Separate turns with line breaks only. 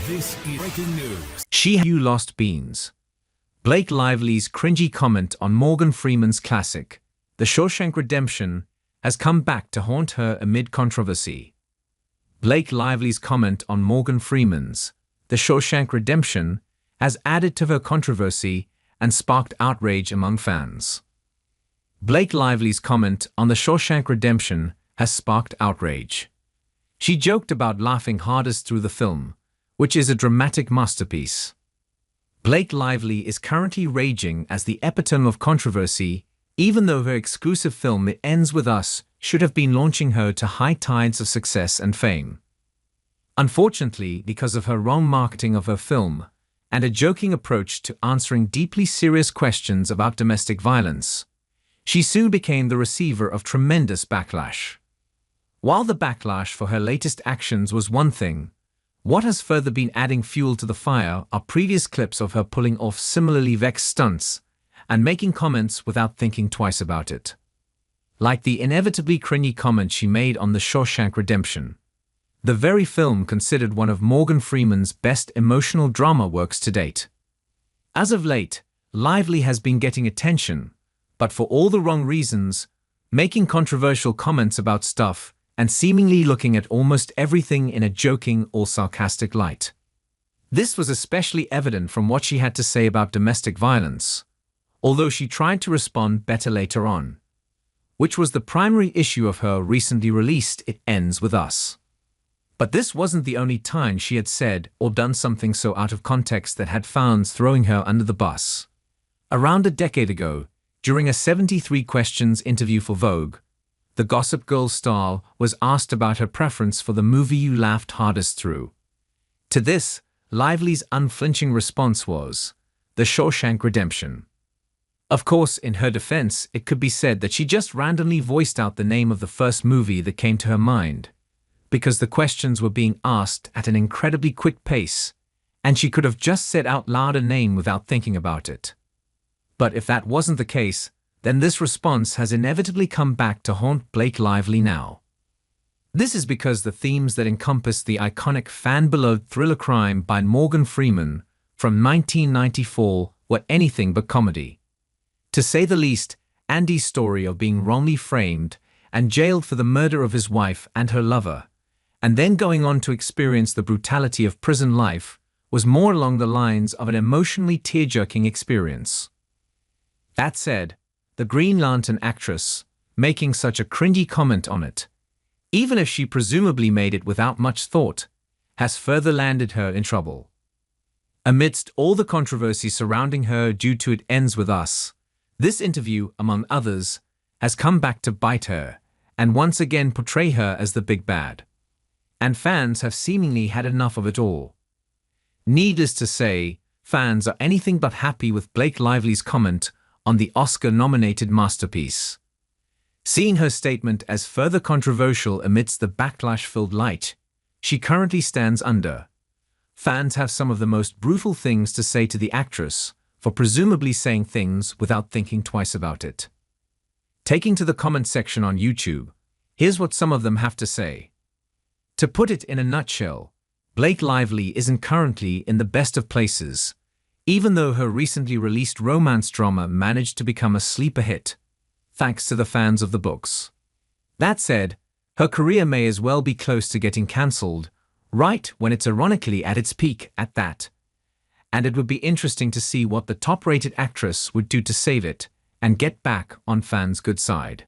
This is breaking news.
You lost beans. Blake Lively's cringy comment on Morgan Freeman's classic, The Shawshank Redemption, has come back to haunt her amid controversy. Blake Lively's comment on Morgan Freeman's The Shawshank Redemption has added to her controversy and sparked outrage among fans. Blake Lively's comment on The Shawshank Redemption has sparked outrage. She joked about laughing hardest through the film, which is a dramatic masterpiece. Blake Lively is currently raging as the epitome of controversy, even though her exclusive film It Ends With Us should have been launching her to high tides of success and fame. Unfortunately, because of her wrong marketing of her film and a joking approach to answering deeply serious questions about domestic violence, she soon became the receiver of tremendous backlash. While the backlash for her latest actions was one thing, what has further been adding fuel to the fire are previous clips of her pulling off similarly vexed stunts and making comments without thinking twice about it. Like the inevitably cringy comment she made on The Shawshank Redemption, the very film considered one of Morgan Freeman's best emotional drama works to date. As of late, Lively has been getting attention, but for all the wrong reasons, making controversial comments about stuff and seemingly looking at almost everything in a joking or sarcastic light. This was especially evident from what she had to say about domestic violence, although she tried to respond better later on, which was the primary issue of her recently released It Ends With Us. But this wasn't the only time she had said or done something so out of context that had fans throwing her under the bus. Around a decade ago, during a 73 Questions interview for Vogue, the Gossip Girl star was asked about her preference for the movie you laughed hardest through. To this, Lively's unflinching response was, The Shawshank Redemption. Of course, in her defense, it could be said that she just randomly voiced out the name of the first movie that came to her mind, because the questions were being asked at an incredibly quick pace, and she could have just said out loud a name without thinking about it. But if that wasn't the case, then this response has inevitably come back to haunt Blake Lively now. This is because the themes that encompass the iconic fan-beloved thriller crime by Morgan Freeman from 1994 were anything but comedy. To say the least, Andy's story of being wrongly framed and jailed for the murder of his wife and her lover, and then going on to experience the brutality of prison life, was more along the lines of an emotionally tear-jerking experience. That said, the Green Lantern actress, making such a cringy comment on it, even if she presumably made it without much thought, has further landed her in trouble. Amidst all the controversy surrounding her due to It Ends With Us, this interview, among others, has come back to bite her and once again portray her as the big bad. And fans have seemingly had enough of it all. Needless to say, fans are anything but happy with Blake Lively's comment on the Oscar-nominated masterpiece. Seeing her statement as further controversial amidst the backlash-filled light she currently stands under, fans have some of the most brutal things to say to the actress for presumably saying things without thinking twice about it. Taking to the comment section on YouTube, here's what some of them have to say. To put it in a nutshell, Blake Lively isn't currently in the best of places, even though her recently released romance drama managed to become a sleeper hit, thanks to the fans of the books. That said, her career may as well be close to getting cancelled, right when it's ironically at its peak at that. And it would be interesting to see what the top-rated actress would do to save it and get back on fans' good side.